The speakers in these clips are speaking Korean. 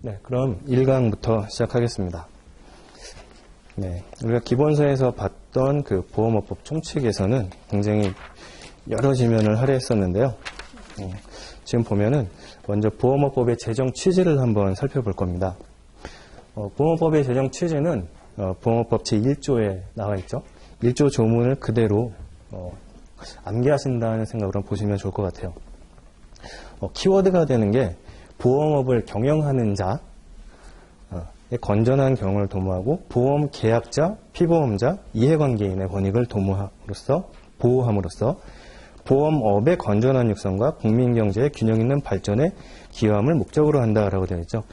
네, 그럼 1강부터 시작하겠습니다. 네, 우리가 기본서에서 봤던 그 보험업법 총칙에서는 굉장히 여러 지면을 할애했었는데요. 지금 보면은 먼저 보험업법의 제정 취지를 한번 살펴볼 겁니다. 보험업법의 제정 취지는 보험업법 제1조에 나와 있죠. 1조 조문을 그대로 암기하신다는 생각으로 보시면 좋을 것 같아요. 키워드가 되는 게 보험업을 경영하는 자의 건전한 경영을 도모하고 보험 계약자, 피보험자, 이해관계인의 권익을 보호함으로써 보험업의 건전한 육성과 국민경제의 균형 있는 발전에 기여함을 목적으로 한다라고 되어 있죠.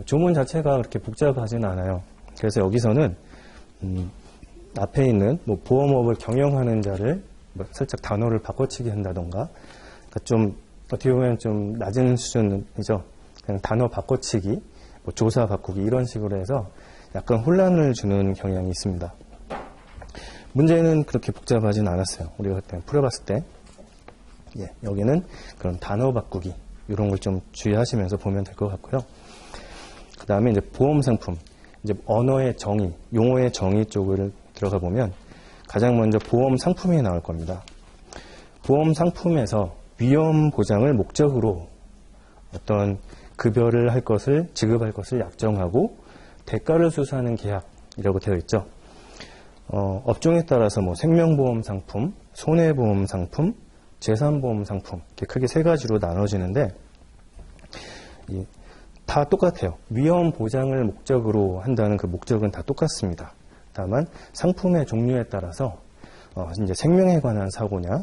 조문 자체가 그렇게 복잡하지는 않아요. 그래서 여기서는 앞에 있는 보험업을 경영하는 자를 살짝 단어를 바꿔치기 한다던가, 그러니까 좀 어떻게 보면 좀 낮은 수준이죠. 그냥 단어 바꿔치기, 조사 바꾸기 이런 식으로 해서 약간 혼란을 주는 경향이 있습니다. 문제는 그렇게 복잡하진 않았어요. 우리가 그때 풀어봤을 때. 여기는 그런 단어 바꾸기 이런 걸 좀 주의하시면서 보면 될 것 같고요. 그 다음에 이제 보험 상품, 이제 언어의 정의, 용어의 정의 쪽을 들어가 보면 가장 먼저 보험 상품이 나올 겁니다. 보험 상품에서 위험 보장을 목적으로 어떤 급여를 할 것을, 지급할 것을 약정하고 대가를 수수하는 계약이라고 되어 있죠. 업종에 따라서 생명보험 상품, 손해보험 상품, 재산보험 상품 이렇게 크게 세 가지로 나눠지는데 다 똑같아요. 위험 보장을 목적으로 한다는 그 목적은 다 똑같습니다. 다만 상품의 종류에 따라서 이제 생명에 관한 사고냐,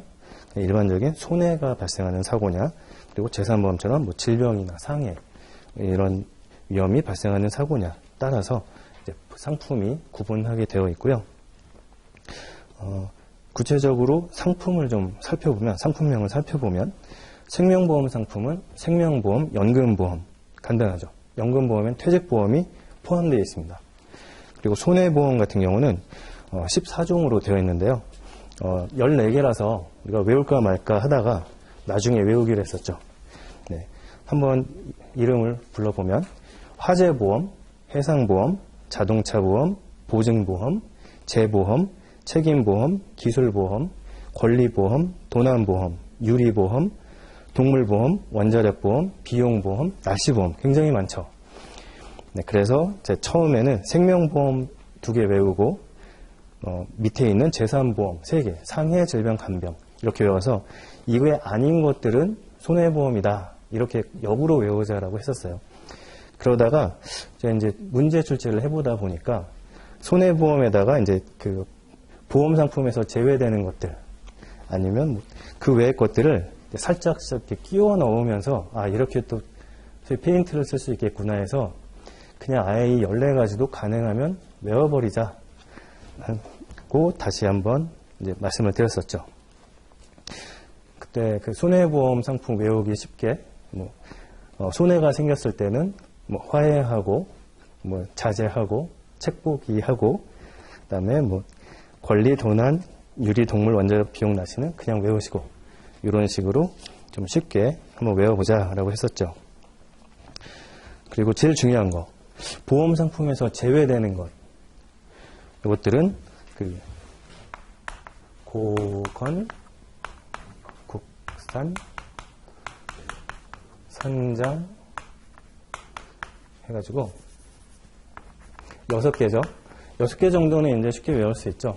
일반적인 손해가 발생하는 사고냐, 그리고 재산보험처럼 질병이나 상해 이런 위험이 발생하는 사고냐 따라서 이제 상품이 구분하게 되어 있고요. 구체적으로 상품을 좀 살펴보면, 상품명을 살펴보면 생명보험 상품은 생명보험, 연금보험 간단하죠. 연금보험엔 퇴직보험이 포함되어 있습니다. 그리고 손해보험 같은 경우는 14종으로 되어 있는데요. 14개라서 우리가 외울까 말까 하다가 나중에 외우기로 했었죠. 네. 한번 이름을 불러보면 화재보험, 해상보험, 자동차보험, 보증보험, 재보험, 책임보험, 기술보험, 권리보험, 도난보험, 유리보험, 동물보험, 원자력보험, 비용보험, 날씨보험 굉장히 많죠. 네, 그래서 처음에는 생명보험 2개 외우고 밑에 있는 재산보험 3개, 상해, 질병, 간병 이렇게 외워서 이외에 아닌 것들은 손해보험이다 이렇게 역으로 외우자라고 했었어요. 그러다가 이제 문제 출제를 해보다 보니까 손해보험에다가 이제 그 보험 상품에서 제외되는 것들 아니면 그 외의 것들을 살짝 이렇게 끼워 넣으면서 이렇게 또 페인트를 쓸 수 있겠구나 해서 그냥 아예 이 14가지도 가능하면 외워버리자 고 다시 한번 이제 말씀을 드렸었죠. 그때 그 손해보험 상품 외우기 쉽게 손해가 생겼을 때는 화해하고 자제하고 책보기하고 그다음에 권리, 도난, 유리, 동물, 원자력, 비용, 날씨는 그냥 외우시고 이런 식으로 좀 쉽게 한번 외워보자라고 했었죠. 그리고 제일 중요한 거, 보험 상품에서 제외되는 것. 이것들은 그 고건, 국산, 산장 해가지고 6개죠. 6개 정도는 이제 쉽게 외울 수 있죠.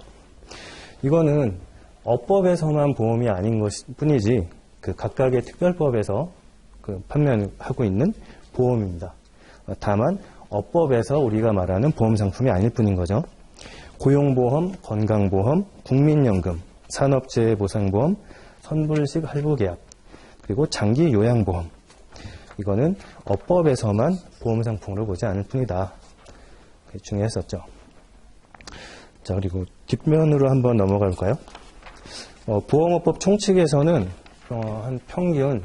이거는 업법에서만 보험이 아닌 것 뿐이지 그 각각의 특별법에서 그 판매하고 있는 보험입니다. 다만 업법에서 우리가 말하는 보험 상품이 아닐 뿐인 거죠. 고용보험, 건강보험, 국민연금, 산업재해보상보험, 선불식 할부계약, 그리고 장기요양보험. 이거는 업법에서만 보험 상품으로 보지 않을 뿐이다. 중요했었죠. 자, 그리고 뒷면으로 한번 넘어가 볼까요? 보험업법 총칙에서는 한 평균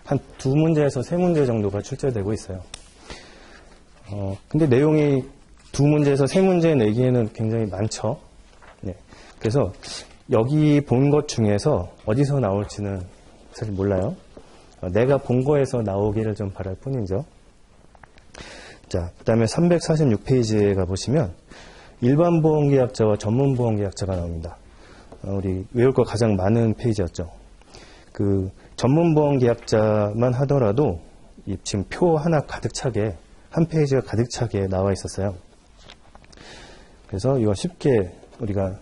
한 2문제에서 3문제 정도가 출제되고 있어요. 근데 내용이 2문제에서 3문제 내기에는 굉장히 많죠. 네. 그래서 여기 본 것 중에서 어디서 나올지는 사실 몰라요. 내가 본 거에서 나오기를 좀 바랄 뿐이죠. 자, 그 다음에 346페이지에 가보시면 일반 보험계약자와 전문 보험계약자가 나옵니다. 우리 외울 거 가장 많은 페이지였죠. 그 전문 보험계약자만 하더라도 지금 표 하나 가득 차게, 한 페이지가 가득 차게 나와 있었어요. 그래서 이거 쉽게 우리가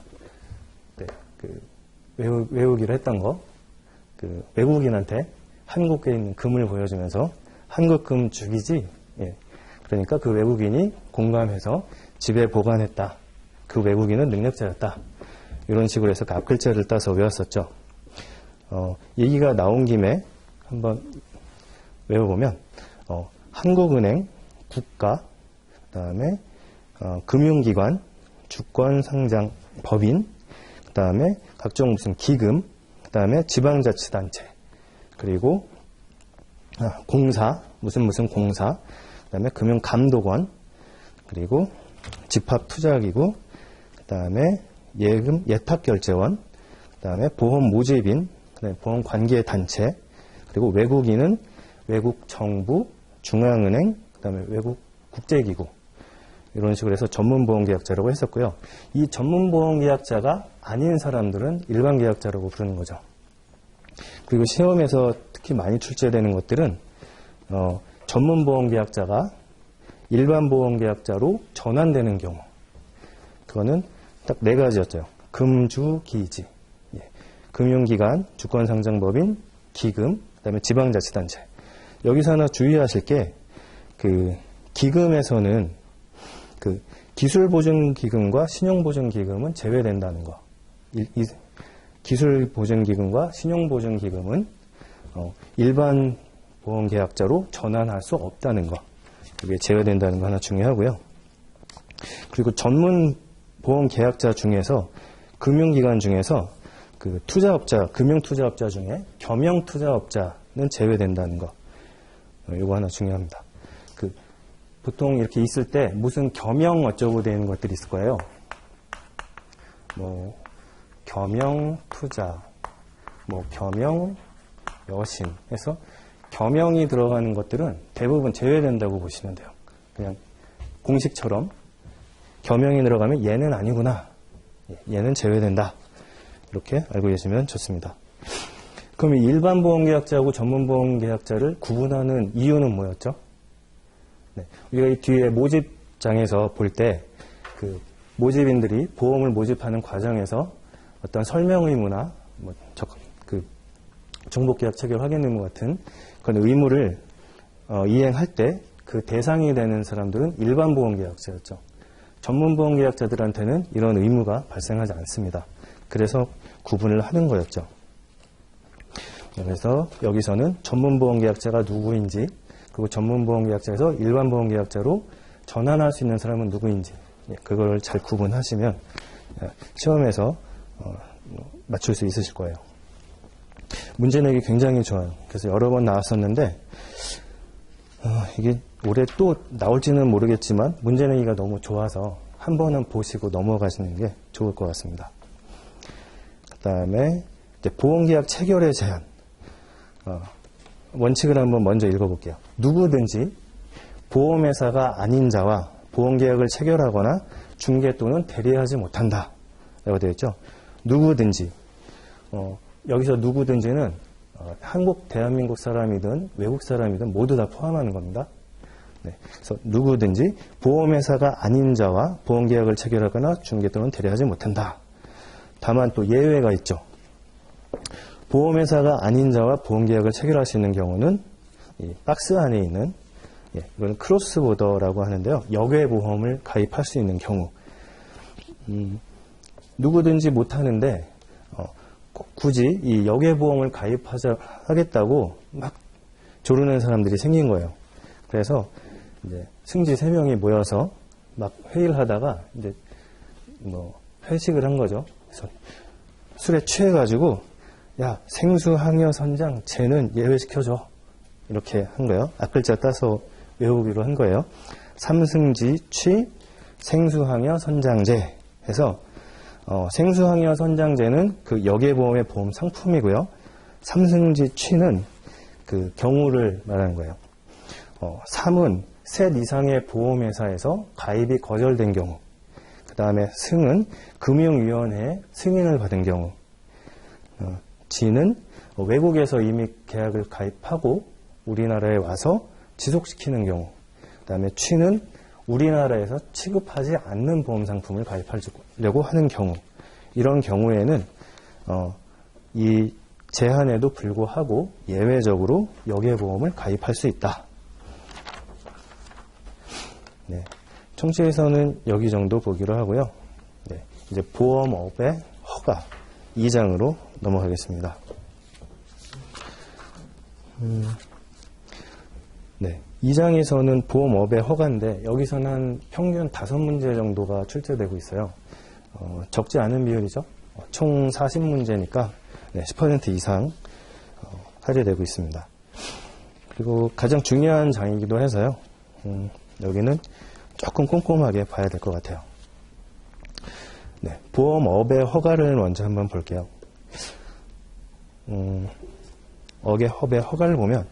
외우기로 했던 거, 외국인한테 한국에 있는 금을 보여주면서 한국금 죽이지, 그러니까 그 외국인이 공감해서 집에 보관했다. 그 외국인은 능력자였다. 이런 식으로 해서 그 앞글자를 따서 외웠었죠. 얘기가 나온 김에 한번 외워보면, 한국은행, 국가, 그 다음에 금융기관, 주권상장, 법인, 그 다음에 각종 무슨 기금, 그 다음에 지방자치단체, 그리고 공사, 무슨 공사, 그 다음에 금융감독원, 그리고 집합투자기구, 그 다음에 예금, 예탁결제원, 그 다음에 보험모집인, 그다음에 보험관계단체, 그리고 외국인은 외국정부, 중앙은행, 그 다음에 외국국제기구, 이런 식으로 해서 전문보험계약자라고 했었고요. 이 전문보험계약자가 아닌 사람들은 일반계약자라고 부르는 거죠. 그리고 시험에서 특히 많이 출제되는 것들은 전문보험계약자가 일반보험계약자로 전환되는 경우, 그거는 딱 4가지였죠. 금주기지, 금융기관, 주권상장법인, 기금, 그 다음에 지방자치단체. 여기서 하나 주의하실 게, 기금에서는 기술보증기금과 신용보증기금은 제외된다는 거. 기술보증기금과 신용보증기금은 일반 보험계약자로 전환할 수 없다는 거. 이게 제외된다는 거 하나 중요하고요. 그리고 전문 보험계약자 중에서, 금융기관 중에서 투자업자, 금융투자업자 중에 겸용투자업자는 제외된다는 거. 이거 하나 중요합니다. 보통 이렇게 있을 때 무슨 겸용 어쩌고 되는 것들이 있을 거예요. 겸용투자, 겸용여신 해서 겸용이 들어가는 것들은 대부분 제외된다고 보시면 돼요. 그냥 공식처럼 겸용이 들어가면 얘는 아니구나, 얘는 제외된다, 이렇게 알고 계시면 좋습니다. 그럼 일반 보험계약자하고 전문 보험계약자를 구분하는 이유는 뭐였죠? 우리가 이 뒤에 모집장에서 볼 때 모집인들이 보험을 모집하는 과정에서 어떤 설명 의무나 정보계약 체결 확인 의무 같은 그런 의무를 이행할 때 그 대상이 되는 사람들은 일반 보험계약자였죠. 전문 보험계약자들한테는 이런 의무가 발생하지 않습니다. 그래서 구분을 하는 거였죠. 그래서 여기서는 전문 보험계약자가 누구인지, 그리고 전문 보험계약자에서 일반 보험계약자로 전환할 수 있는 사람은 누구인지, 그걸 잘 구분하시면 시험에서 맞출 수 있으실 거예요. 문제 내기 굉장히 좋아요. 그래서 여러 번 나왔었는데 이게 올해 또 나올지는 모르겠지만 문제 내기가 너무 좋아서 한 번은 보시고 넘어가시는 게 좋을 것 같습니다. 그 다음에 보험계약 체결의 제한. 원칙을 한번 먼저 읽어볼게요. 누구든지 보험회사가 아닌 자와 보험계약을 체결하거나 중개 또는 대리하지 못한다, 라고 되어 있죠. 누구든지. 여기서 누구든지는 대한민국 사람이든 외국 사람이든 모두 다 포함하는 겁니다. 그래서 누구든지 보험회사가 아닌 자와 보험계약을 체결하거나 중개 또는 대리하지 못한다. 다만 또 예외가 있죠. 보험회사가 아닌 자와 보험계약을 체결할 수 있는 경우는 이 박스 안에 있는, 이건 크로스보더라고 하는데요. 역외보험을 가입할 수 있는 경우. 누구든지 못하는데 굳이 이 역외보험을 가입하겠다고 막 조르는 사람들이 생긴 거예요. 그래서 이제 승지 3명이 모여서 막 회의를 하다가 이제 회식을 한 거죠. 그래서 술에 취해가지고 야, 생수항여 선장 쟤는 예외시켜줘, 이렇게 한 거예요. 앞글자 따서 외우기로 한 거예요. 삼승지 취 생수항여 선장제 해서 생수항여 선장제는 그 역외보험의 보험 상품이고요. 삼승지 취는 그 경우를 말하는 거예요. 3은 셋 이상의 보험회사에서 가입이 거절된 경우, 그 다음에 승은 금융위원회에 승인을 받은 경우, G는 외국에서 이미 계약을 가입하고 우리나라에 와서 지속시키는 경우, 그 다음에 취는 우리나라에서 취급하지 않는 보험 상품을 가입하려고 하는 경우, 이런 경우에는 이 제한에도 불구하고 예외적으로 역외보험을 가입할 수 있다. 네, 총칙에서는 여기 정도 보기로 하고요. 네, 이제 보험업의 허가 2장으로 넘어가겠습니다. 네, 2장에서는 보험업의 허가인데 여기서는 한 평균 5문제 정도가 출제되고 있어요. 적지 않은 비율이죠. 총 40문제니까 10% 이상 할애되고 있습니다. 그리고 가장 중요한 장이기도 해서요. 여기는 조금 꼼꼼하게 봐야 될 것 같아요. 네, 보험업의 허가를 먼저 한번 볼게요. 업의 허가를 보면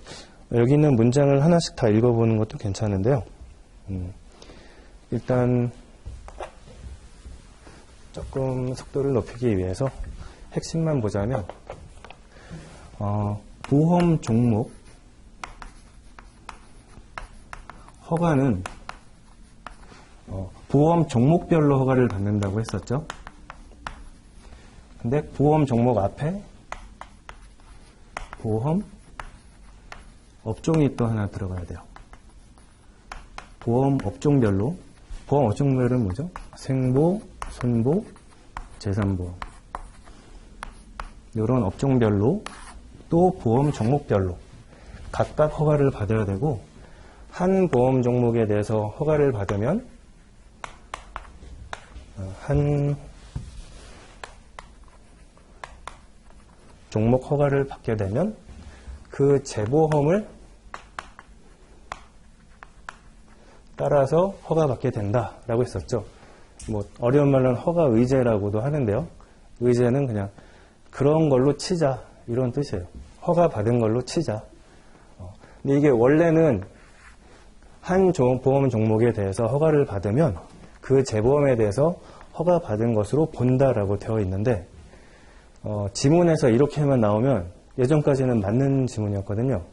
여기 있는 문장을 하나씩 다 읽어보는 것도 괜찮은데요. 일단 조금 속도를 높이기 위해서 핵심만 보자면 보험 종목 허가는 보험 종목별로 허가를 받는다고 했었죠. 근데 보험 종목 앞에 보험 업종이 또 하나 들어가야 돼요. 보험 업종별로, 보험 업종별은 뭐죠? 생보, 손보, 재산보험. 이런 업종별로 또 보험 종목별로 각각 허가를 받아야 되고, 한 보험 종목에 대해서 허가를 받으면 한 종목 허가를 받게 되면 그 재보험을 따라서 허가받게 된다라고 했었죠. 뭐 어려운 말로는 허가의제라고도 하는데요. 의제는 그냥 그런 걸로 치자 이런 뜻이에요. 허가받은 걸로 치자. 근데 이게 원래는 한 보험 종목에 대해서 허가를 받으면 그 재보험에 대해서 허가받은 것으로 본다라고 되어 있는데 지문에서 이렇게만 나오면 예전까지는 맞는 지문이었거든요.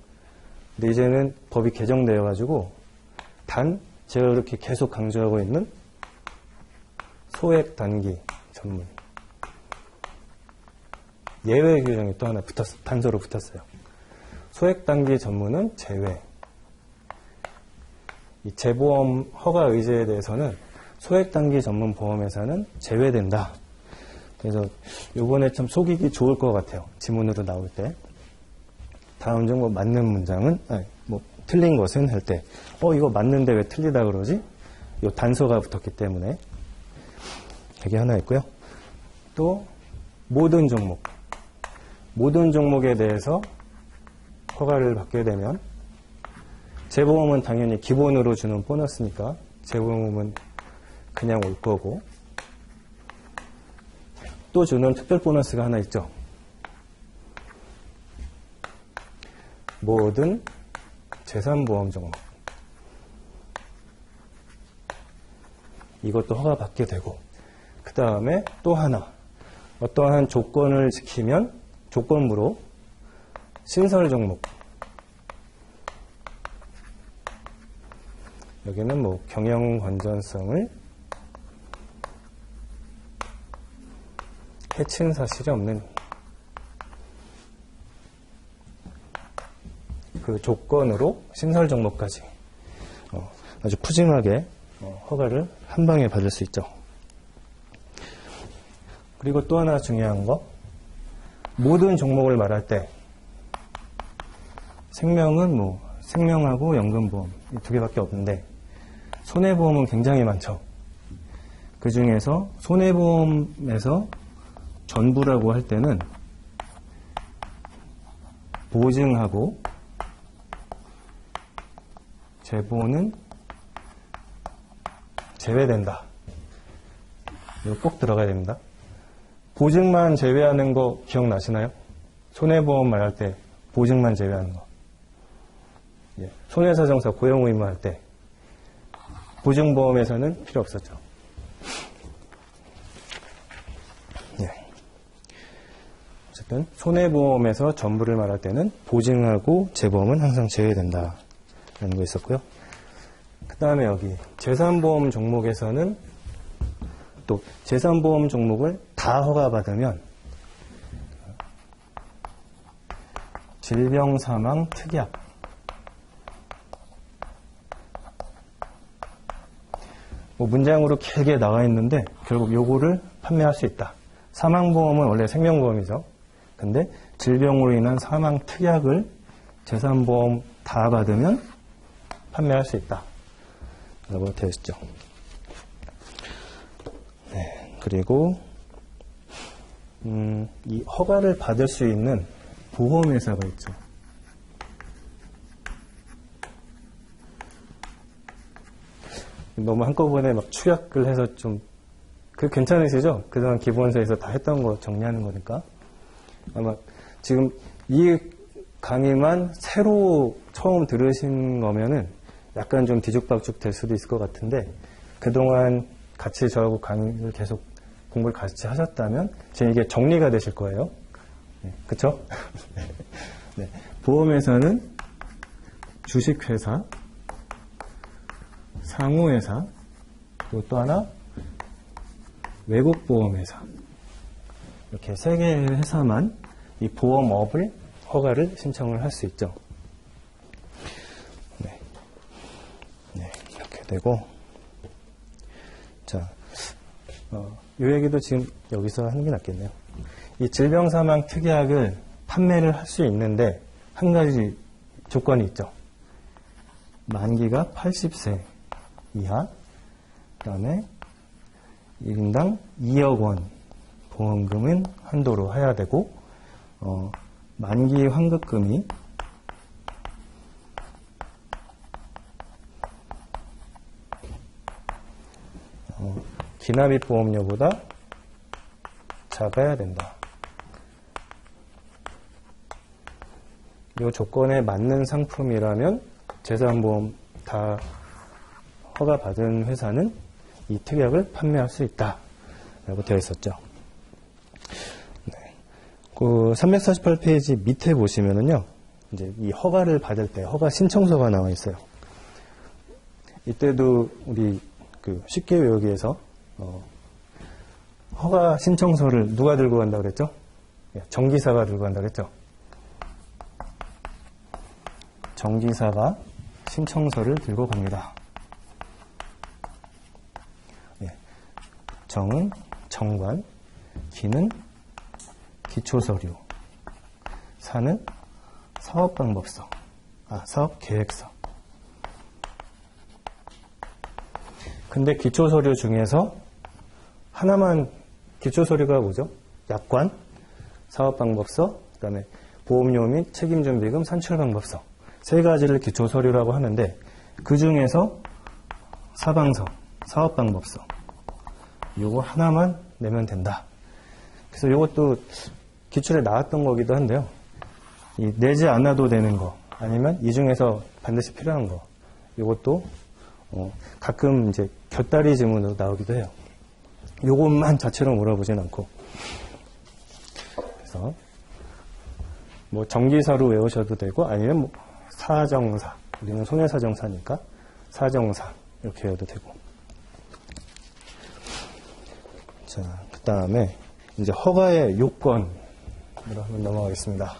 근데 이제는 법이 개정되어 가지고 단 제가 이렇게 계속 강조하고 있는 소액 단기 전문 예외 규정이 또 하나 단서로 붙었어요. 소액 단기 전문은 제외. 이 재보험 허가 의제에 대해서는 소액 단기 전문 보험회사는 제외된다. 그래서 이번에 참 속이기 좋을 것 같아요. 지문으로 나올 때. 다음 중 뭐 맞는 문장은, 뭐 틀린 것은 할 때, 이거 맞는데 왜 틀리다 그러지? 이 단서가 붙었기 때문에. 이게 하나 있고요. 또, 모든 종목. 모든 종목에 대해서 허가를 받게 되면, 재보험은 당연히 기본으로 주는 보너스니까, 재보험은 그냥 올 거고, 또 주는 특별 보너스가 하나 있죠. 모든 재산보험 종목. 이것도 허가받게 되고, 그 다음에 또 하나, 어떠한 조건을 지키면 조건부로 신설 종목. 여기는 뭐 경영 건전성을 해친 사실이 없는 그 조건으로 신설 종목까지 아주 푸짐하게 허가를 한 방에 받을 수 있죠. 그리고 또 하나 중요한 거, 모든 종목을 말할 때 생명은 뭐 생명하고 연금보험 이 두 개밖에 없는데 손해보험은 굉장히 많죠. 그 중에서 손해보험에서 전부라고 할 때는 보증하고 재보는 제외된다. 이거 꼭 들어가야 됩니다. 보증만 제외하는 거 기억나시나요? 손해보험 말할 때 보증만 제외하는 거. 손해사정사 고용 의무할 때 보증보험에서는 필요 없었죠. 어쨌든 손해보험에서 전부를 말할 때는 보증하고 재보험은 항상 제외된다라는 거 있었고요. 그 다음에 여기 재산보험 종목에서는 또 재산보험 종목을 다 허가받으면 질병사망 특약 문장으로 길게 나와 있는데 결국 요거를 판매할 수 있다. 사망보험은 원래 생명보험이죠. 근데 질병으로 인한 사망 특약을 재산보험 다 받으면 판매할 수 있다. 라고 되어 있죠. 그리고 이 허가를 받을 수 있는 보험회사가 있죠. 너무 한꺼번에 막 축약을 해서 좀 괜찮으시죠? 그동안 기본서에서 다 했던 거 정리하는 거니까. 아마 지금 이 강의만 새로 처음 들으신 거면은 약간 좀 뒤죽박죽 될 수도 있을 것 같은데 그동안 같이 저하고 강의를 계속 공부를 같이 하셨다면 지금 이게 정리가 되실 거예요. 그쵸? 네. 보험회사는 주식회사, 상호회사, 그리고 또 하나 외국보험회사. 이렇게 세 개의 회사만 이 보험업을 허가를 신청을 할 수 있죠. 이렇게 되고, 자, 이 얘기도 지금 여기서 하는 게 낫겠네요. 이 질병사망 특약을 판매를 할 수 있는데 한 가지 조건이 있죠. 만기가 80세 이하, 그 다음에 1인당 2억 원 보험금은 한도로 해야 되고, 만기 환급금이 기납입 보험료보다 작아야 된다. 이 조건에 맞는 상품이라면 재산보험 다 허가받은 회사는 이 특약을 판매할 수 있다. 라고 되어 있었죠. 그 348페이지 밑에 보시면은요, 이제 이 허가를 받을 때 허가 신청서가 나와 있어요. 이때도 우리 쉽게 외우기 위해서 허가 신청서를 누가 들고 간다고 그랬죠? 정기사가 들고 간다고 그랬죠? 정기사가 신청서를 들고 갑니다. 정은 정관, 기는 기초서류, 사는 사업방법서, 사업계획서. 근데 기초서류 중에서 하나만, 기초서류가 뭐죠? 약관, 사업방법서, 그 다음에 보험료 및 책임준비금 산출방법서. 세 가지를 기초서류라고 하는데 그 중에서 사방서, 사업방법서 요거 하나만 내면 된다. 그래서 요것도 기출에 나왔던 거기도 한데요. 내지 않아도 되는 거 아니면 이 중에서 반드시 필요한 거 요것도 가끔 이제 곁다리 질문으로 나오기도 해요. 요것만 자체로 물어보진 않고. 그래서 정기사로 외우셔도 되고 아니면 사정사, 우리는 손해사정사니까 사정사 이렇게 외워도 되고. 자, 그 다음에 이제 허가의 요건으로 한번 넘어가겠습니다.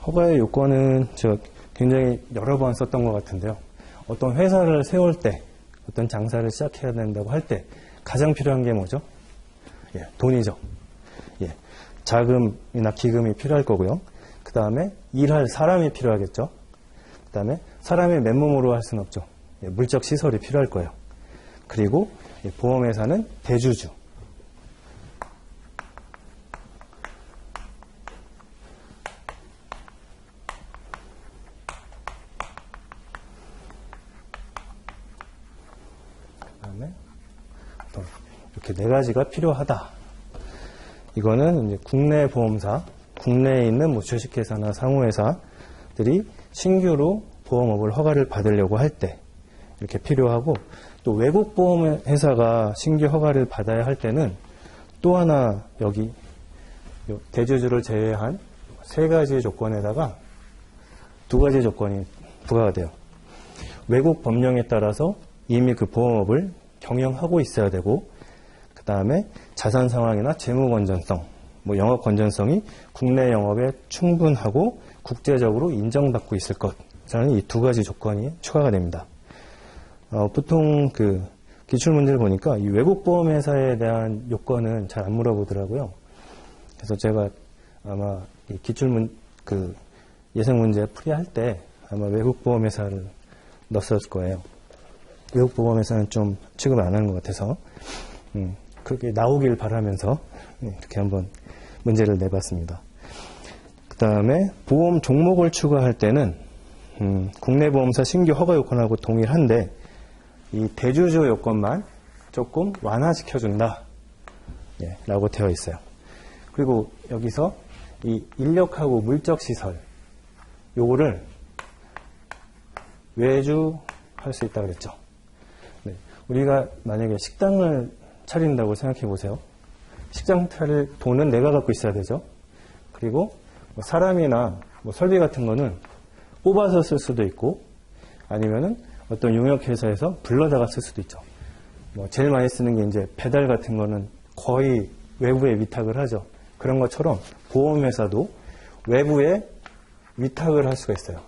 허가의 요건은 제가 굉장히 여러 번 썼던 것 같은데요. 어떤 회사를 세울 때, 어떤 장사를 시작해야 된다고 할 때 가장 필요한 게 뭐죠? 돈이죠. 자금이나 기금이 필요할 거고요. 그 다음에 일할 사람이 필요하겠죠. 그 다음에 사람이 맨몸으로 할 수는 없죠. 물적 시설이 필요할 거예요. 그리고 보험회사는 대주주. 이렇게 4가지가 필요하다. 이거는 이제 국내 보험사, 국내에 있는 뭐 주식회사나 상호회사들이 신규로 보험업을 허가를 받으려고 할 때 이렇게 필요하고, 또 외국 보험회사가 신규 허가를 받아야 할 때는 또 하나 여기 대주주를 제외한 3가지의 조건에다가 2가지 조건이 부과가 돼요. 외국 법령에 따라서 이미 그 보험업을 경영하고 있어야 되고, 그 다음에 자산 상황이나 재무 건전성, 뭐 영업 건전성이 국내 영업에 충분하고 국제적으로 인정받고 있을 것. 저는 이 2가지 조건이 추가가 됩니다. 보통 그 기출문제를 보니까 이 외국 보험회사에 대한 요건은 잘 안 물어보더라고요. 그래서 제가 아마 이 그 예상문제 풀이할 때 아마 외국 보험회사를 넣었을 거예요. 외국 보험회사는 좀 취급을 안 하는 것 같아서 그렇게 나오길 바라면서 이렇게 한번 문제를 내봤습니다. 그 다음에 보험 종목을 추가할 때는 국내 보험사 신규 허가 요건하고 동일한데 이 대주주 요건만 조금 완화시켜준다 라고 되어 있어요. 그리고 여기서 이 인력하고 물적시설 요거를 외주할 수 있다고 그랬죠. 네, 우리가 만약에 식당을 차린다고 생각해 보세요. 식당 차릴 돈은 내가 갖고 있어야 되죠. 그리고 뭐 사람이나 뭐 설비 같은 거는 뽑아서 쓸 수도 있고, 아니면은 어떤 용역회사에서 불러다가 쓸 수도 있죠. 뭐 제일 많이 쓰는 게 이제 배달 같은 거는 거의 외부에 위탁을 하죠. 그런 것처럼 보험회사도 외부에 위탁을 할 수가 있어요.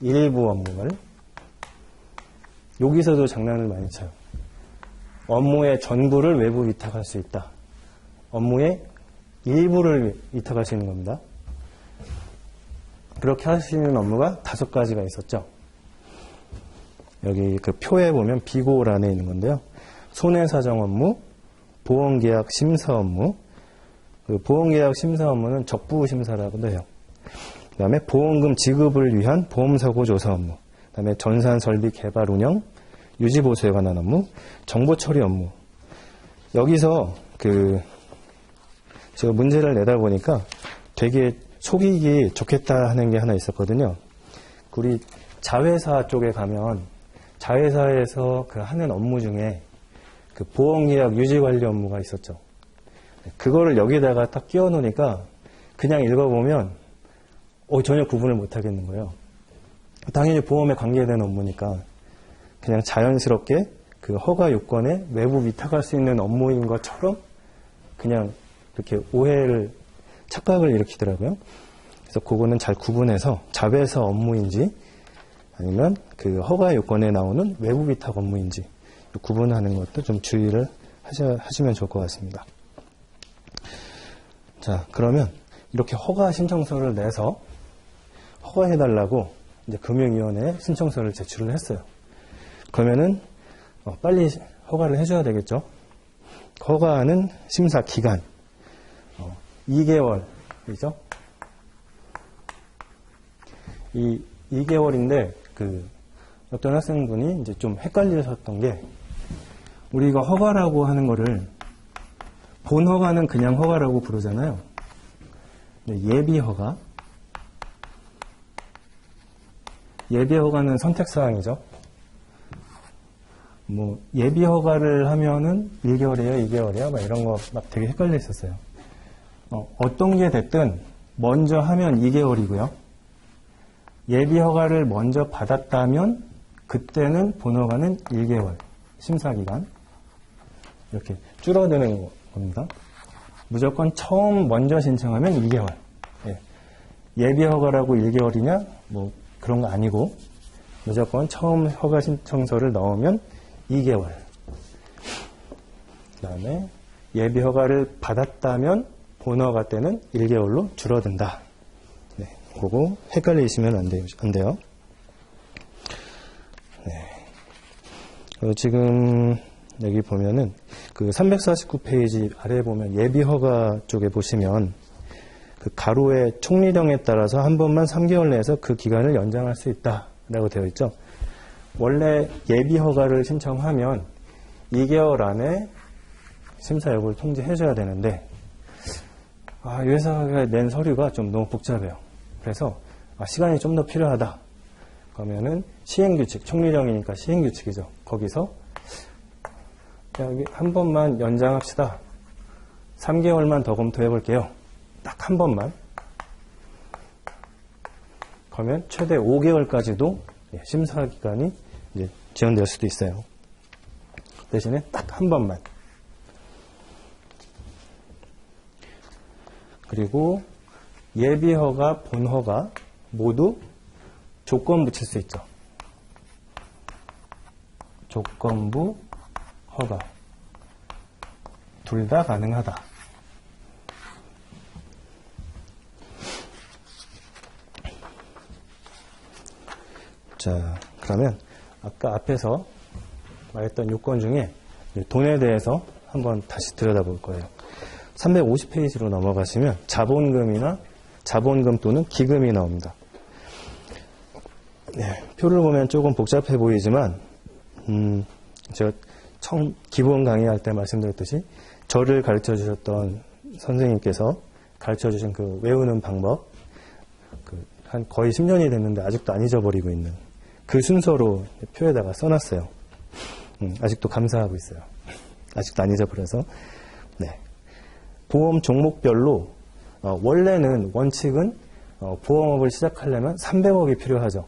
일부 업무를. 여기서도 장난을 많이 쳐요. 업무의 전부를 외부 위탁할 수 있다. 업무의 일부를 위탁하시는 겁니다. 그렇게 하시는 업무가 5가지가 있었죠. 여기 그 표에 보면 비고란에 있는 건데요. 손해사정 업무, 보험계약 심사 업무, 그 보험계약 심사 업무는 적부심사라고도 해요. 그 다음에 보험금 지급을 위한 보험사고 조사 업무, 그 다음에 전산 설비 개발 운영, 유지보수에 관한 업무, 정보 처리 업무. 여기서 제가 문제를 내다 보니까 되게 속이기 좋겠다 하는 게 하나 있었거든요. 우리 자회사 쪽에 가면 자회사에서 그 하는 업무 중에 그 보험계약 유지관리 업무가 있었죠. 그거를 여기다가 딱 끼워 놓으니까 그냥 읽어보면 전혀 구분을 못 하겠는 거예요. 당연히 보험에 관계된 업무니까 그냥 자연스럽게 그 허가 요건에 외부 위탁할 수 있는 업무인 것처럼 그냥 이렇게 착각을 일으키더라고요. 그래서 그거는 잘 구분해서 자회사 업무인지 아니면 그 허가 요건에 나오는 외부 위탁 업무인지 구분하는 것도 좀 주의를 하시면 좋을 것 같습니다. 자, 그러면 이렇게 허가 신청서를 내서 허가해달라고 이제 금융위원회에 신청서를 제출을 했어요. 그러면은 빨리 허가를 해줘야 되겠죠. 허가하는 심사 기간 2개월이죠. 이 2개월인데 어떤 학생분이 이제 좀 헷갈리셨던 게, 우리가 허가라고 하는 거를 본 허가는 그냥 허가라고 부르잖아요. 예비 허가, 예비 허가는 선택사항이죠. 뭐 예비 허가를 하면은 1개월이에요, 2개월이에요, 막 이런 거 막 되게 헷갈려 있었어요. 어떤 게 됐든 먼저 하면 2개월이고요. 예비 허가를 먼저 받았다면 그때는 본 허가는 1개월 심사기간 이렇게 줄어드는 겁니다. 무조건 처음 먼저 신청하면 2개월. 예비 허가라고 1개월이냐 뭐 그런 거 아니고 무조건 처음 허가 신청서를 넣으면 2개월. 그 다음에 예비 허가를 받았다면 본 허가 때는 1개월로 줄어든다. 네, 그거 헷갈리시면 안 돼요. 네. 지금 여기 보면은 그 349페이지 아래에 보면 예비 허가 쪽에 보시면 그 가로의 총리령에 따라서 한 번만 3개월 내에서 그 기간을 연장할 수 있다라고 되어 있죠. 원래 예비 허가를 신청하면 2개월 안에 심사 여부를 통지해줘야 되는데, 이 회사가 낸 서류가 좀 너무 복잡해요. 그래서 시간이 좀 더 필요하다. 그러면은 시행규칙, 총리령이니까 시행규칙이죠. 거기서 여기 한 번만 연장합시다. 3개월만 더 검토해 볼게요. 딱 한 번만. 그러면 최대 5개월까지도 심사 기간이 이제 지연될 수도 있어요. 대신에 딱 한 번만. 그리고 예비 허가, 본 허가 모두 조건 붙일 수 있죠. 조건부 허가. 둘 다 가능하다. 자, 그러면 아까 앞에서 말했던 요건 중에 돈에 대해서 한번 다시 들여다볼 거예요. 350페이지로 넘어가시면 자본금이나 자본금 또는 기금이 나옵니다. 네, 표를 보면 조금 복잡해 보이지만 제가 처음 기본 강의할 때 말씀드렸듯이 저를 가르쳐 주셨던 선생님께서 가르쳐 주신 그 외우는 방법, 한 거의 10년이 됐는데 아직도 안 잊어버리고 있는 그 순서로 표에다가 써놨어요. 아직도 감사하고 있어요. 아직도 안 잊어버려서. 네. 보험 종목별로 원래는 원칙은 보험업을 시작하려면 300억이 필요하죠.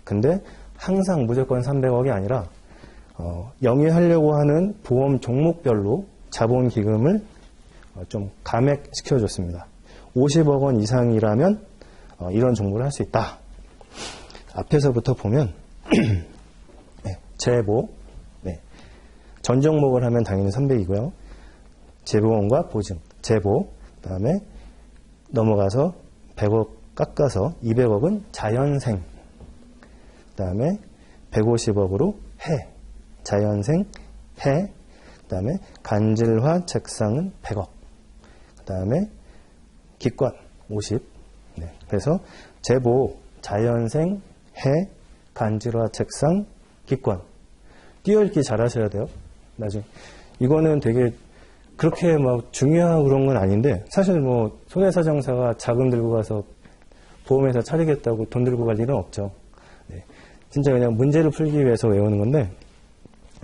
근데 항상 무조건 300억이 아니라 영위하려고 하는 보험 종목별로 자본기금을 좀 감액시켜줬습니다. 50억 원 이상이라면 이런 종목을 할 수 있다. 앞에서부터 보면 네, 제보, 네. 전 종목을 하면 당연히 300이고요. 제보원과 보증, 제보, 그 다음에 넘어가서 100억 깎아서 200억은 자연생, 그 다음에 150억으로 해, 자연생, 해, 그 다음에 간질화 책상은 100억, 그 다음에 기권 50, 네. 그래서 제보, 자연생, 해, 간질화 책상, 기권. 띄어읽기 잘 하셔야 돼요. 나중에. 이거는 되게 그렇게 막 중요하고 그런 건 아닌데, 사실 뭐, 손해사정사가 자금 들고 가서 보험회사 차리겠다고 돈 들고 갈 일은 없죠. 네. 진짜 그냥 문제를 풀기 위해서 외우는 건데,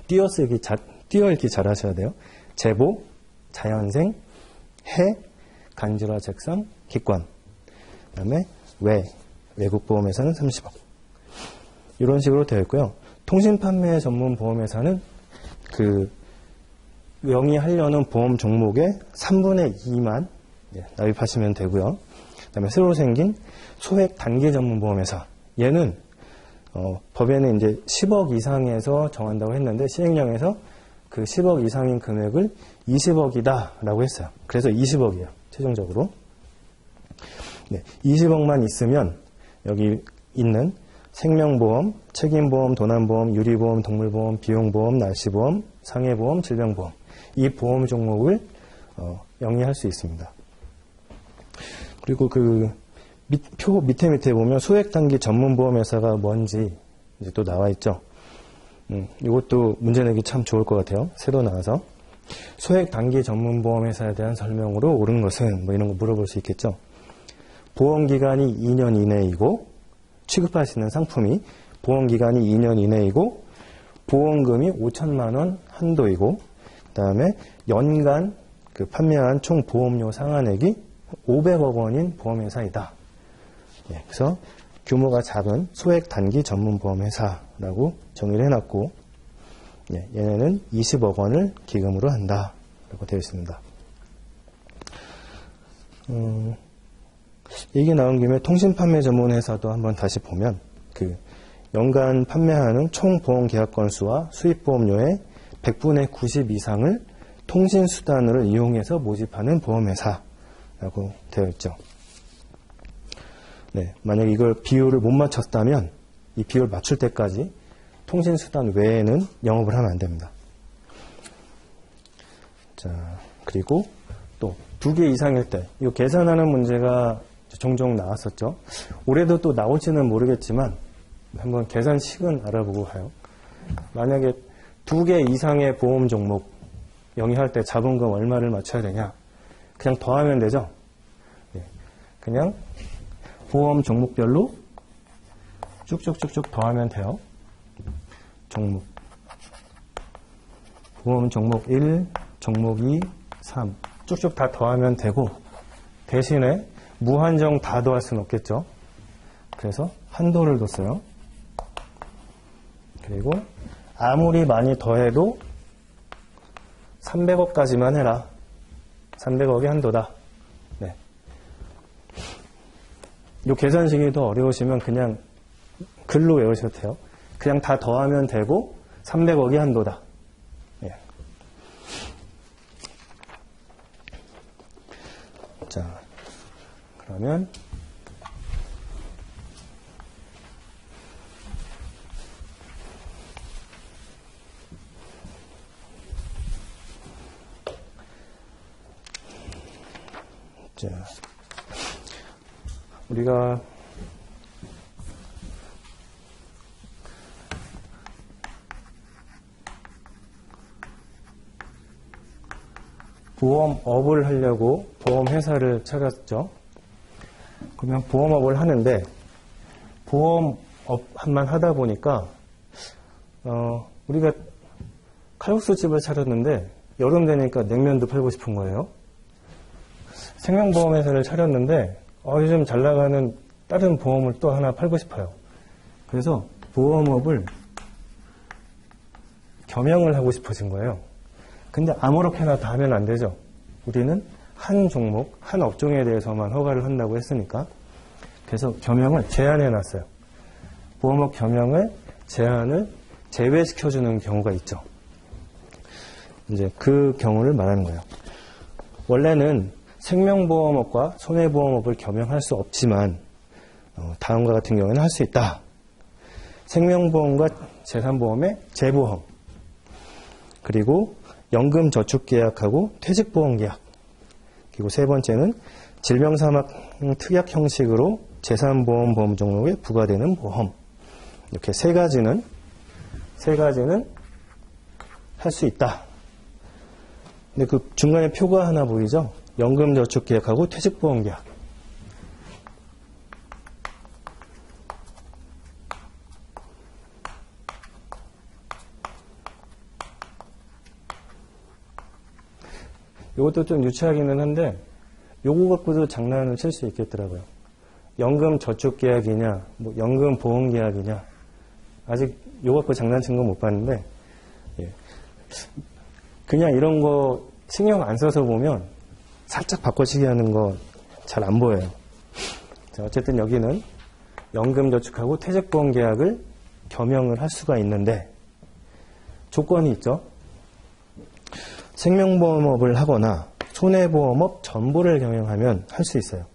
띄어읽기 잘 하셔야 돼요. 제보, 자연생, 해, 간질화 책상, 기권. 그 다음에 외국보험회사는 30억. 이런 식으로 되어 있고요. 통신판매 전문 보험회사는 영위하려는 보험 종목의 3분의 2만 납입하시면 되고요. 그 다음에 새로 생긴 소액 단기 전문 보험회사. 얘는 법에는 이제 10억 이상에서 정한다고 했는데 시행령에서 그 10억 이상인 금액을 20억이다 라고 했어요. 그래서 20억이에요. 최종적으로. 네, 20억만 있으면 여기 있는 생명보험, 책임보험, 도난보험, 유리보험, 동물보험, 비용보험, 날씨보험, 상해보험, 질병보험 이 보험 종목을 영위할 수 있습니다. 그리고 표 밑에 보면 소액단기 전문보험회사가 뭔지 이제 또 나와 있죠. 이것도 문제 내기 참 좋을 것 같아요. 새로 나와서. 소액단기 전문보험회사에 대한 설명으로 옳은 것은 뭐 이런 거 물어볼 수 있겠죠. 보험기간이 2년 이내이고 취급할 수 있는 상품이 보험기간이 2년 이내이고 보험금이 5천만 원 한도이고 그 다음에 연간 판매한 총 보험료 상한액이 500억 원인 보험회사이다. 예, 그래서 규모가 작은 소액 단기 전문 보험회사라고 정의를 해놨고 예, 얘네는 20억 원을 기금으로 한다 라고 되어 있습니다. 얘기 나온 김에 통신판매 전문회사도 한번 다시 보면 연간 판매하는 총 보험 계약 건수와 수입 보험료의 100분의 90 이상을 통신수단으로 이용해서 모집하는 보험회사라고 되어 있죠. 네, 만약 이걸 비율을 못 맞췄다면 이 비율 맞출 때까지 통신수단 외에는 영업을 하면 안 됩니다. 자, 그리고 또 2개 이상일 때 이거 계산하는 문제가 종종 나왔었죠. 올해도 또 나올지는 모르겠지만 한번 계산식은 알아보고 가요. 만약에 2개 이상의 보험 종목 영위할 때 자본금 얼마를 맞춰야 되냐? 그냥 더하면 되죠? 그냥 보험 종목별로 쭉쭉쭉쭉 더하면 돼요. 종목. 보험 종목 1, 종목 2, 3 쭉쭉 다 더하면 되고 대신에 무한정 다 더할 수는 없겠죠. 그래서 한도를 뒀어요. 그리고 아무리 많이 더해도 300억까지만 해라. 300억이 한도다. 네. 이 계산식이 더 어려우시면 그냥 글로 외우셔도 돼요. 그냥 다 더하면 되고 300억이 한도다. 네. 자, 그러면 자, 우리가 보험업을 하려고 보험회사를 차렸죠. 그러면 보험업을 하는데 보험업만 하다 보니까 우리가 칼국수집을 차렸는데 여름 되니까 냉면도 팔고 싶은 거예요. 생명보험회사를 차렸는데 요즘 잘 나가는 다른 보험을 또 하나 팔고 싶어요. 그래서 보험업을 겸용을 하고 싶어진 거예요. 근데 아무렇게나 다 하면 안 되죠. 우리는 한 종목, 한 업종에 대해서만 허가를 한다고 했으니까. 그래서 겸용을 제한해 놨어요. 보험업 겸용을 제한을 제외시켜주는 경우가 있죠. 이제 그 경우를 말하는 거예요. 원래는 생명보험업과 손해보험업을 겸용할 수 없지만 다음과 같은 경우에는 할 수 있다. 생명보험과 재산보험의 재보험, 그리고 연금저축계약하고 퇴직보험계약, 그리고 세 번째는 질병사막 특약 형식으로 재산보험 보험 종목에 부과되는 보험. 이렇게 세 가지는 할 수 있다. 근데 그 중간에 표가 하나 보이죠? 연금저축계약하고 퇴직보험계약. 이것도 좀 유치하기는 한데 요거 갖고도 장난을 칠 수 있겠더라고요. 연금저축계약이냐 뭐 연금보험계약이냐, 아직 요거 갖고 장난친 건 못 봤는데 그냥 이런 거 신경 안 써서 보면 살짝 바꿔치기 하는 거 잘 안 보여요. 자, 어쨌든 여기는 연금저축하고 퇴직보험계약을 겸용을 할 수가 있는데 조건이 있죠. 생명보험업을 하거나 손해보험업 전부를 경영하면 할 수 있어요.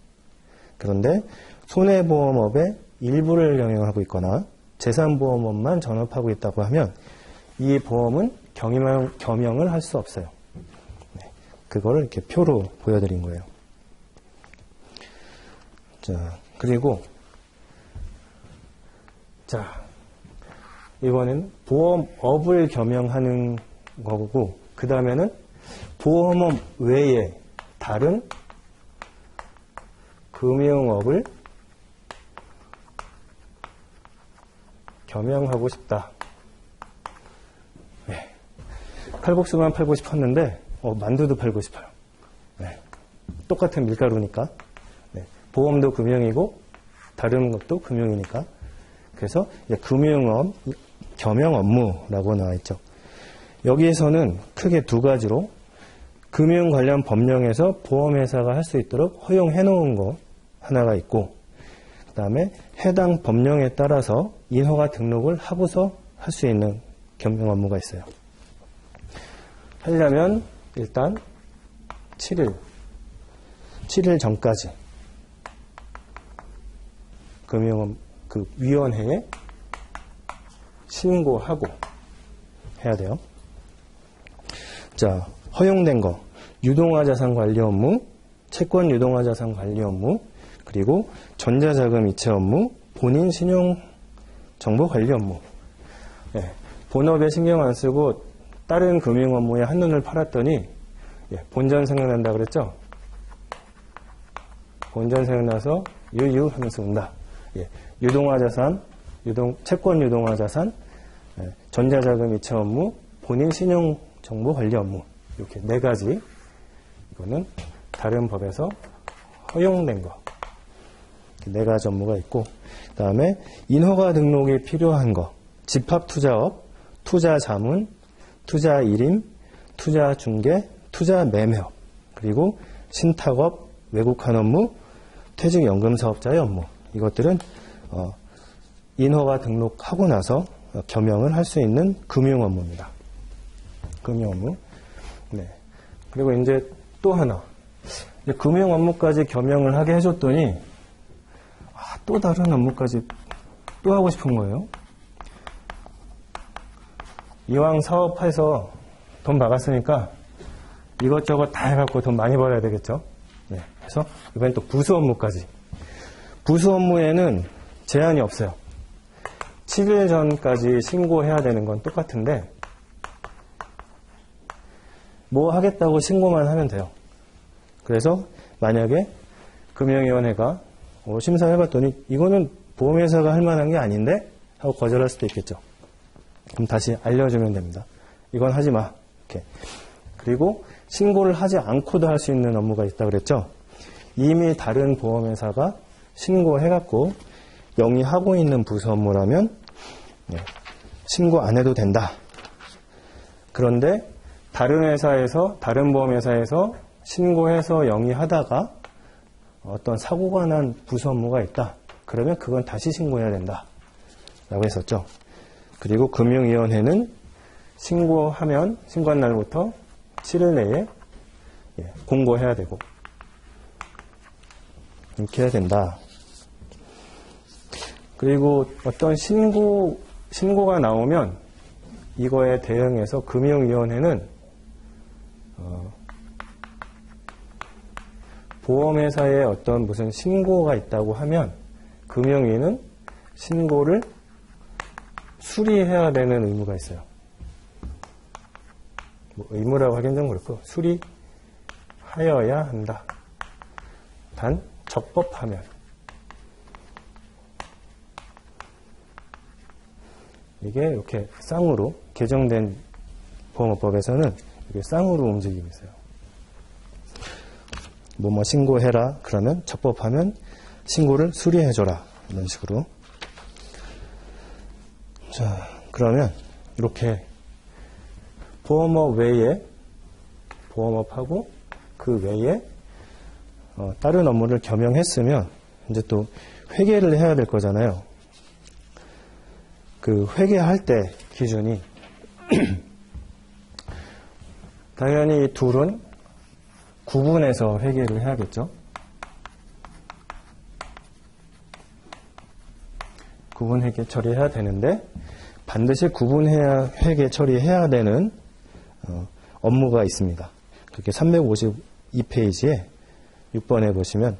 그런데 손해보험업의 일부를 경영하고 있거나 재산보험업만 전업하고 있다고 하면 이 보험은 겸용을 할 수 없어요. 네, 그거를 이렇게 표로 보여드린 거예요. 자, 그리고 이번에는 보험업을 겸용하는 거고, 그 다음에는 보험업 외에 다른 금융업을 겸용하고 싶다. 네. 칼국수만 팔고 싶었는데 만두도 팔고 싶어요. 네. 똑같은 밀가루니까. 네. 보험도 금융이고 다른 것도 금융이니까. 그래서 금융업 겸용 업무라고 나와 있죠. 여기에서는 크게 두 가지로 금융 관련 법령에서 보험회사가 할 수 있도록 허용해 놓은 거 하나가 있고, 그 다음에 해당 법령에 따라서 인허가 등록을 하고서 할 수 있는 겸용 업무가 있어요. 하려면 일단 7일 전까지 금융업 위원회에 신고하고 해야 돼요. 자, 허용된 거, 유동화자산 관리 업무, 채권 유동화자산 관리 업무, 그리고 전자자금 이체 업무, 본인 신용 정보 관리 업무. 예, 본업에 신경 안 쓰고 다른 금융 업무에 한눈을 팔았더니 본전 생각난다 그랬죠? 본전 생각나서 유유 하면서 온다. 유동화자산, 채권 유동화자산, 전자자금 이체 업무, 본인 신용정보 관리 업무. 이렇게 4가지. 이거는 다른 법에서 허용된 거. 4가지 업무가 있고, 그 다음에 인허가 등록이 필요한 거. 집합투자업, 투자자문, 투자일임, 투자중개, 투자매매업, 그리고 신탁업, 외국환 업무, 퇴직연금사업자의 업무. 이것들은 인허가 등록하고 나서 겸용을 할 수 있는 금융 업무입니다. 금융 업무. 네. 그리고 이제 또 하나. 이제 금융 업무까지 겸용을 하게 해줬더니 또 다른 업무까지 또 하고 싶은 거예요. 이왕 사업해서 돈 박았으니까 이것저것 다 해갖고 돈 많이 벌어야 되겠죠. 네. 그래서 이번엔 또 부수 업무까지. 부수 업무에는 제한이 없어요. 7일 전까지 신고해야 되는 건 똑같은데 뭐 하겠다고 신고만 하면 돼요. 그래서 만약에 금융위원회가 심사해봤더니 이거는 보험회사가 할 만한 게 아닌데 하고 거절할 수도 있겠죠. 그럼 다시 알려주면 됩니다. 이건 하지 마. 이렇게. 그리고 신고를 하지 않고도 할 수 있는 업무가 있다고 그랬죠. 이미 다른 보험회사가 신고해갖고 영위하고 있는 부수 업무라면 신고 안 해도 된다. 그런데 다른 보험회사에서 신고해서 영위하다가 어떤 사고가 난 부수 업무가 있다. 그러면 그건 다시 신고해야 된다. 라고 했었죠. 그리고 금융위원회는 신고하면 신고한 날부터 7일 내에 공고해야 되고 이렇게 해야 된다. 그리고 어떤 신고가 나오면 이거에 대응해서 금융위원회는 보험회사에 어떤 무슨 신고가 있다고 하면 금융위는 신고를 수리해야 되는 의무가 있어요. 의무라고 하긴 좀 그렇고 수리하여야 한다. 단 적법하면. 이게 이렇게 쌍으로 개정된 보험업법에서는 이게 쌍으로 움직이고 있어요. 뭐 신고해라. 그러면 적법하면 신고를 수리해줘라. 이런 식으로. 자, 그러면 이렇게 보험업 외에 보험업하고 그 외에 다른 업무를 겸용했으면 이제 또 회계를 해야 될 거잖아요. 그 회계할 때 기준이 당연히 이 둘은 구분해서 회계를 해야겠죠. 구분 회계 처리해야 되는데 반드시 구분해야 회계 처리해야 되는 업무가 있습니다. 그게 352페이지에 6번에 보시면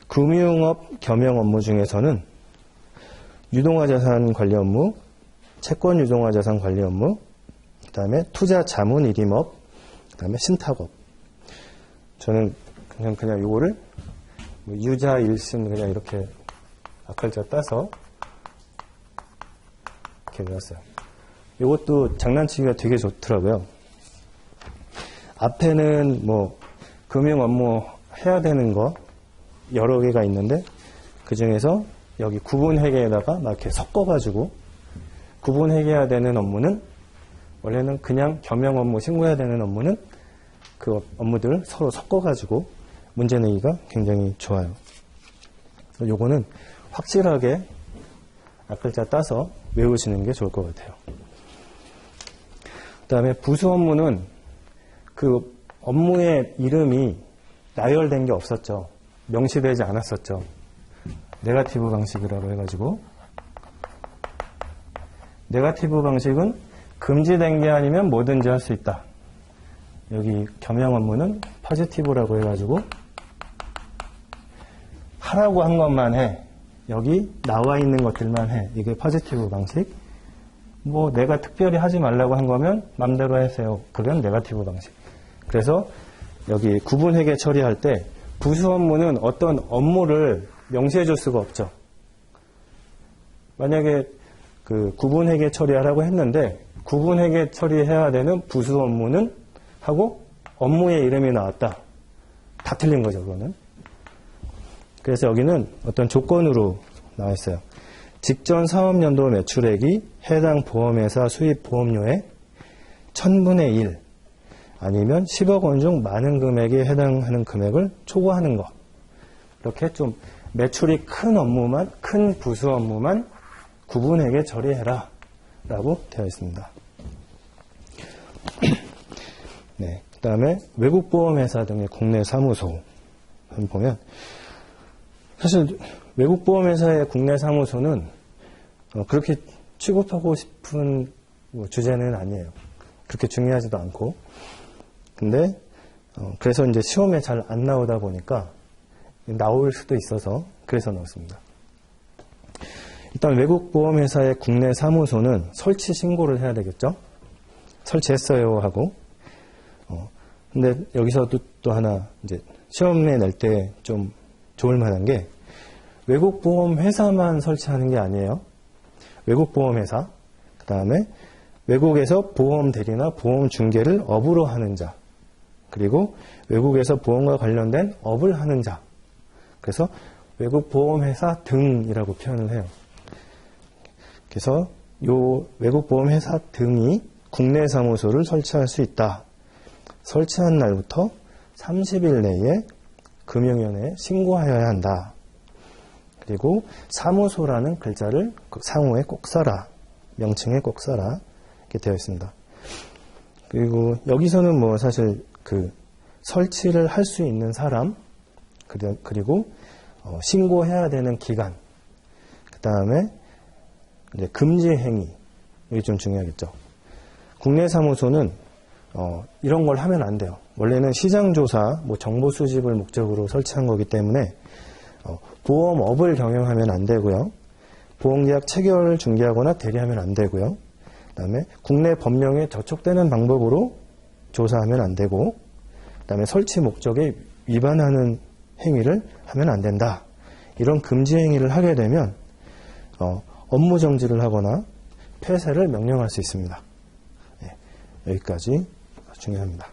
금융업 겸용 업무 중에서는 유동화자산 관리 업무, 채권 유동화자산 관리 업무, 그 다음에 투자 자문 일임업, 그 다음에 신탁업. 저는 그냥 요거를 유자 일신 그냥 이렇게 앞글자 따서 이렇게 외웠어요. 요것도 장난치기가 되게 좋더라고요. 앞에는 금융 업무 해야 되는 거 여러 개가 있는데 그 중에서 여기 구분회계에다가 막 이렇게 섞어가지고 구분회계해야 되는 업무는 원래는 그냥 겸용 업무 신고해야 되는 업무는 그 업무들을 서로 섞어가지고 문제 내기가 굉장히 좋아요. 요거는 확실하게 앞글자 따서 외우시는 게 좋을 것 같아요. 그 다음에 부수 업무는 그 업무의 이름이 나열된 게 없었죠. 명시되지 않았었죠. 네거티브 방식이라고 해가지고 네거티브 방식은 금지된 게 아니면 뭐든지 할 수 있다. 여기 겸용 업무는 포지티브라고 해가지고 하라고 한 것만 해. 여기 나와 있는 것들만 해. 이게 포지티브 방식. 뭐 내가 특별히 하지 말라고 한 거면 맘대로 하세요. 그건 네거티브 방식. 그래서 여기 구분회계 처리할 때 부수 업무는 어떤 업무를 명시해 줄 수가 없죠. 만약에 그 구분회계 처리하라고 했는데 구분회계 처리해야 되는 부수 업무는 하고 업무의 이름이 나왔다. 다 틀린 거죠, 그거는. 그래서 여기는 어떤 조건으로 나와 있어요. 직전 사업연도 매출액이 해당 보험회사 수입 보험료의 1000분의 1 아니면 10억 원 중 많은 금액에 해당하는 금액을 초과하는 것. 이렇게 좀 매출이 큰 업무만, 큰 부수 업무만 구분회계 처리해라 라고 되어 있습니다. 네, 그 다음에 외국보험회사 등의 국내 사무소 보면 사실 외국보험회사의 국내 사무소는 그렇게 취급하고 싶은 주제는 아니에요. 그렇게 중요하지도 않고. 근데 그래서 이제 시험에 잘 안 나오다 보니까 나올 수도 있어서 그래서 넣었습니다. 일단 외국보험회사의 국내 사무소는 설치 신고를 해야 되겠죠. 설치했어요 하고. 근데 여기서도 또 하나 이제 시험에 낼 때 좀 좋을 만한 게 외국보험회사만 설치하는 게 아니에요. 외국보험회사, 그 다음에 외국에서 보험대리나 보험중개를 업으로 하는 자, 그리고 외국에서 보험과 관련된 업을 하는 자. 그래서 외국보험회사 등이라고 표현을 해요. 그래서 요 외국보험회사 등이 국내 사무소를 설치할 수 있다. 설치한 날부터 30일 내에 금융위원회에 신고하여야 한다. 그리고 사무소라는 글자를 상호에 꼭 써라. 명칭에 꼭 써라. 이렇게 되어 있습니다. 그리고 여기서는 뭐 사실 그 설치를 할 수 있는 사람, 그리고 신고해야 되는 기간, 그 다음에 금지 행위, 이게 좀 중요하겠죠. 국내 사무소는 이런 걸 하면 안 돼요. 원래는 시장조사, 뭐 정보 수집을 목적으로 설치한 거기 때문에 보험업을 경영하면 안 되고요. 보험계약 체결을 중개하거나 대리하면 안 되고요. 그 다음에 국내 법령에 저촉되는 방법으로 조사하면 안 되고, 그 다음에 설치 목적에 위반하는 행위를 하면 안 된다. 이런 금지 행위를 하게 되면 업무 정지를 하거나 폐쇄를 명령할 수 있습니다. 네, 여기까지 중요합니다.